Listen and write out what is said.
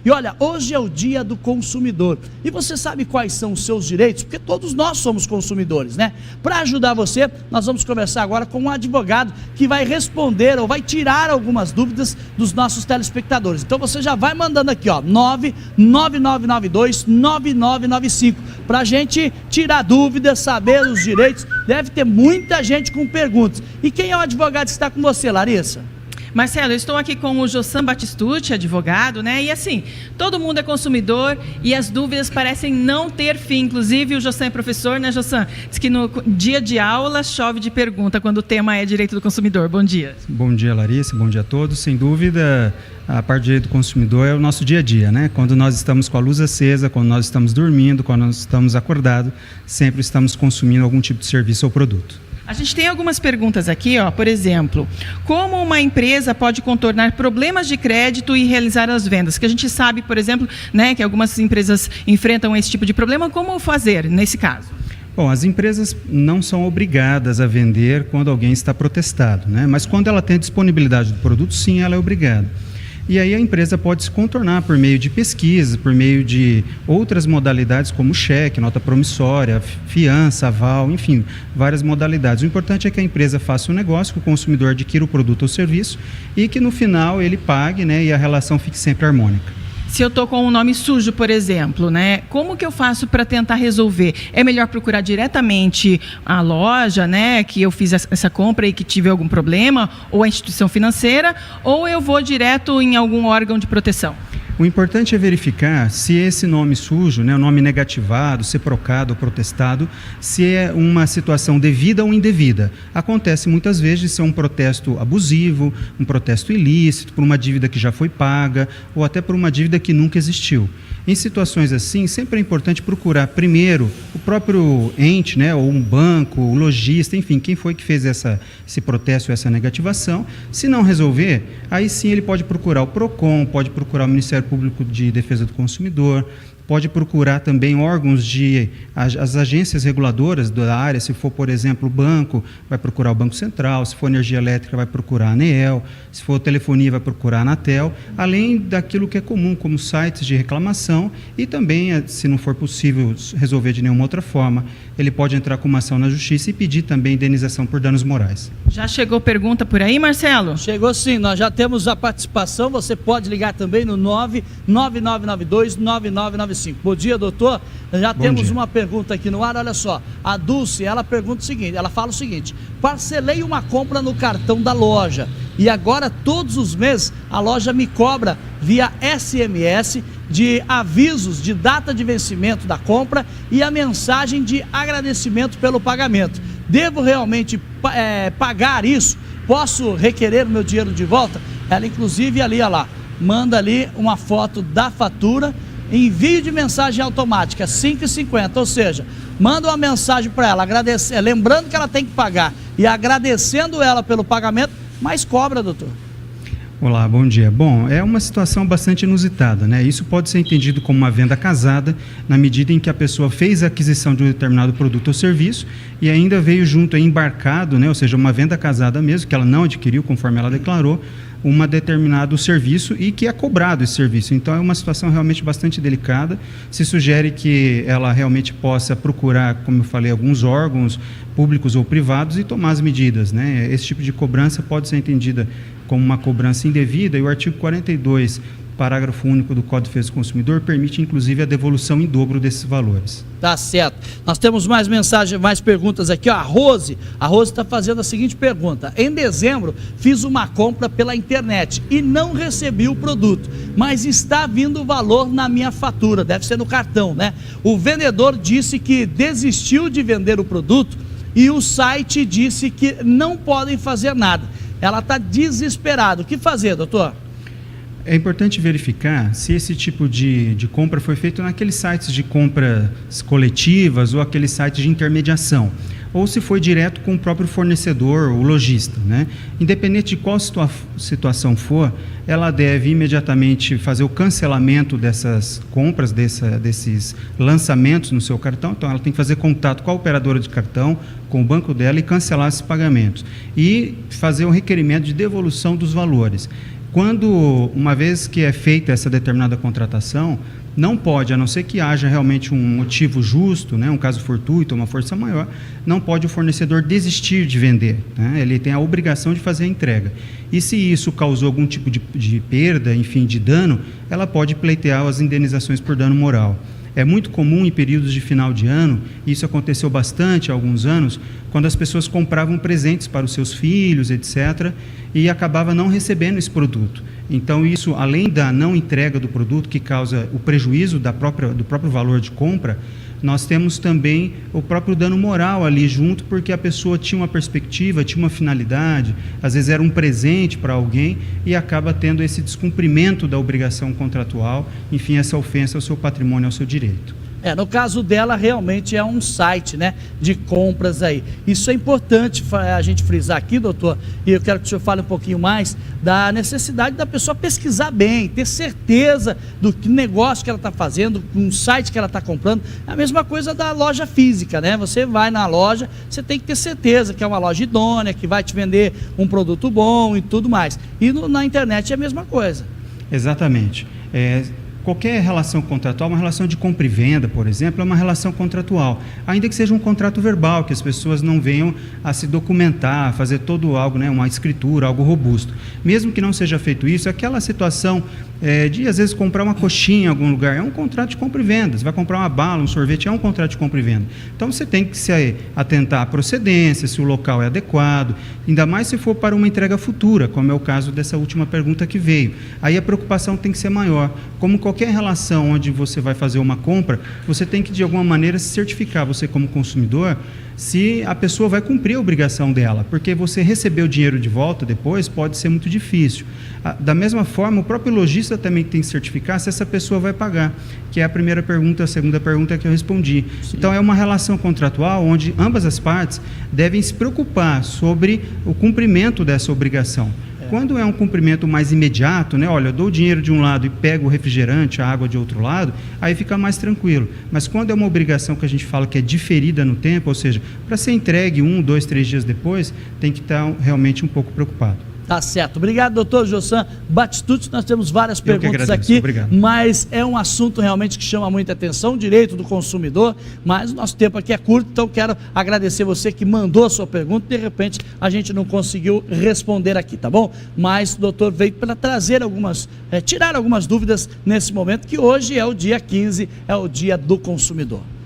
E olha, hoje é o Dia do Consumidor. E você sabe quais são os seus direitos? Porque todos nós somos consumidores, né? Para ajudar você, nós vamos conversar agora com um advogado que vai responder ou vai tirar algumas dúvidas dos nossos telespectadores. Então você já vai mandando aqui, ó, 99992-9995, para a gente tirar dúvidas, saber os direitos. Deve ter muita gente com perguntas. E quem é o advogado que está com você, Larissa? Marcelo, eu estou aqui com o Jossan Batistucci, advogado, né? E assim, todo mundo é consumidor e as dúvidas parecem não ter fim. Inclusive, o Jossan é professor, né, Jossan? Diz que no dia de aula chove de pergunta quando o tema é direito do consumidor. Bom dia. Bom dia, Larissa. Bom dia a todos. Sem dúvida, a parte do direito do consumidor é o nosso dia a dia, né? Quando nós estamos com a luz acesa, quando nós estamos dormindo, quando nós estamos acordados, sempre estamos consumindo algum tipo de serviço ou produto. A gente tem algumas perguntas aqui, ó. Por exemplo, como uma empresa pode contornar problemas de crédito e realizar as vendas? Que a gente sabe, por exemplo, né, que algumas empresas enfrentam esse tipo de problema. Como fazer nesse caso? Bom, as empresas não são obrigadas a vender quando alguém está protestado, né? Mas quando ela tem a disponibilidade do produto, sim, ela é obrigada. E aí a empresa pode se contornar por meio de pesquisa, por meio de outras modalidades como cheque, nota promissória, fiança, aval, enfim, várias modalidades. O importante é que a empresa faça um negócio, que o consumidor adquira o produto ou serviço e que no final ele pague, né, e a relação fique sempre harmônica. Se eu estou com um nome sujo, por exemplo, né? Como que eu faço para tentar resolver? É melhor procurar diretamente a loja, né? Que eu fiz essa compra e que tive algum problema, ou a instituição financeira, ou eu vou direto em algum órgão de proteção? O importante é verificar se esse nome sujo, né, o nome negativado, se procado ou protestado, se é uma situação devida ou indevida. Acontece muitas vezes de ser um protesto abusivo, um protesto ilícito, por uma dívida que já foi paga ou até por uma dívida que nunca existiu. Em situações assim, sempre é importante procurar primeiro o próprio ente, né, ou um banco, o lojista, enfim, quem foi que fez esse protesto, essa negativação. Se não resolver, aí sim ele pode procurar o PROCON, pode procurar o Ministério Público de Defesa do Consumidor, pode procurar também órgãos as agências reguladoras da área. Se for, por exemplo, o banco, vai procurar o Banco Central. Se for energia elétrica, vai procurar a ANEEL. Se for telefonia, vai procurar a Anatel, além daquilo que é comum, como sites de reclamação. E também, se não for possível resolver de nenhuma outra forma, ele pode entrar com uma ação na justiça e pedir também indenização por danos morais. Já chegou pergunta por aí, Marcelo? Chegou sim, nós já temos a participação. Você pode ligar também no 99992-9995. Bom dia, doutor. Já temos uma pergunta aqui no ar. Olha só, a Dulce, ela pergunta o seguinte, ela fala o seguinte: parcelei uma compra no cartão da loja e agora todos os meses a loja me cobra via SMS de avisos de data de vencimento da compra e a mensagem de agradecimento pelo pagamento. Devo realmente pagar isso? Posso requerer o meu dinheiro de volta? Ela inclusive ali, olha lá, manda ali uma foto da fatura. Envio de mensagem automática, 5,50, ou seja, manda uma mensagem para ela, lembrando que ela tem que pagar e agradecendo ela pelo pagamento, mas cobra, doutor. Olá, bom dia. Bom, é uma situação bastante inusitada, né? Isso pode ser entendido como uma venda casada, na medida em que a pessoa fez a aquisição de um determinado produto ou serviço e ainda veio junto, embarcado, né? Ou seja, uma venda casada mesmo, que ela não adquiriu conforme ela declarou, um determinado serviço e que é cobrado esse serviço. Então é uma situação realmente bastante delicada. Se sugere que ela realmente possa procurar, como eu falei, alguns órgãos públicos ou privados e tomar as medidas, né? Esse tipo de cobrança pode ser entendida como uma cobrança indevida e o artigo 42, parágrafo único do Código de Defesa do Consumidor, permite inclusive a devolução em dobro desses valores. Tá certo. Nós temos mais mensagens, mais perguntas aqui. Ó, a Rose está fazendo a seguinte pergunta: em dezembro fiz uma compra pela internet e não recebi o produto, mas está vindo o valor na minha fatura, deve ser no cartão, né? O vendedor disse que desistiu de vender o produto e o site disse que não podem fazer nada. Ela está desesperada. O que fazer, doutor? É importante verificar se esse tipo de compra foi feito naqueles sites de compras coletivas ou aqueles sites de intermediação, ou se foi direto com o próprio fornecedor, o lojista, né? Independente de qual situação for, ela deve imediatamente fazer o cancelamento dessas compras, desses lançamentos no seu cartão. Então, ela tem que fazer contato com a operadora de cartão, com o banco dela e cancelar esses pagamentos. E fazer um requerimento de devolução dos valores. Uma vez que é feita essa determinada contratação, não pode, a não ser que haja realmente um motivo justo, né, um caso fortuito, uma força maior, não pode o fornecedor desistir de vender, né? Ele tem a obrigação de fazer a entrega. E se isso causou algum tipo de perda, enfim, de dano, ela pode pleitear as indenizações por dano moral. É muito comum em períodos de final de ano, isso aconteceu bastante há alguns anos, quando as pessoas compravam presentes para os seus filhos, etc., e acabava não recebendo esse produto. Então, isso, além da não entrega do produto, que causa o prejuízo do próprio valor de compra, nós temos também o próprio dano moral ali junto, porque a pessoa tinha uma perspectiva, tinha uma finalidade, às vezes era um presente para alguém e acaba tendo esse descumprimento da obrigação contratual, enfim, essa ofensa ao seu patrimônio, ao seu direito. No caso dela, realmente é um site, né, de compras aí. Isso é importante a gente frisar aqui, doutor, e eu quero que o senhor fale um pouquinho mais da necessidade da pessoa pesquisar bem, ter certeza do que negócio que ela está fazendo, um site que ela está comprando. É a mesma coisa da loja física, né? Você vai na loja, você tem que ter certeza que é uma loja idônea, que vai te vender um produto bom e tudo mais. E na internet é a mesma coisa. Exatamente. Qualquer relação contratual, uma relação de compra e venda, por exemplo, é uma relação contratual, ainda que seja um contrato verbal, que as pessoas não venham a se documentar, a fazer todo algo, né, uma escritura, algo robusto. Mesmo que não seja feito isso, aquela situação de, às vezes, comprar uma coxinha em algum lugar, é um contrato de compra e venda. Você vai comprar uma bala, um sorvete, é um contrato de compra e venda. Então, você tem que se atentar à procedência, se o local é adequado, ainda mais se for para uma entrega futura, como é o caso dessa última pergunta que veio. Aí a preocupação tem que ser maior. Como qualquer relação onde você vai fazer uma compra, você tem que, de alguma maneira, se certificar, você como consumidor, se a pessoa vai cumprir a obrigação dela, porque você receber o dinheiro de volta depois pode ser muito difícil. Da mesma forma, o próprio lojista também tem que certificar se essa pessoa vai pagar, que é a primeira pergunta, a segunda pergunta que eu respondi. Sim. Então, é uma relação contratual onde ambas as partes devem se preocupar sobre o cumprimento dessa obrigação. Quando é um cumprimento mais imediato, né? Olha, eu dou o dinheiro de um lado e pego o refrigerante, a água de outro lado, aí fica mais tranquilo. Mas quando é uma obrigação que a gente fala que é diferida no tempo, ou seja, para ser entregue 1, 2, 3 dias depois, tem que estar realmente um pouco preocupado. Tá certo. Obrigado, doutor Jossan Batistucci. Nós temos várias perguntas aqui, obrigado. Mas é um assunto realmente que chama muita atenção, direito do consumidor, mas o nosso tempo aqui é curto, então quero agradecer você que mandou a sua pergunta. De repente, a gente não conseguiu responder aqui, tá bom? Mas o doutor veio para trazer tirar algumas dúvidas nesse momento, que hoje é o dia 15, é o dia do consumidor.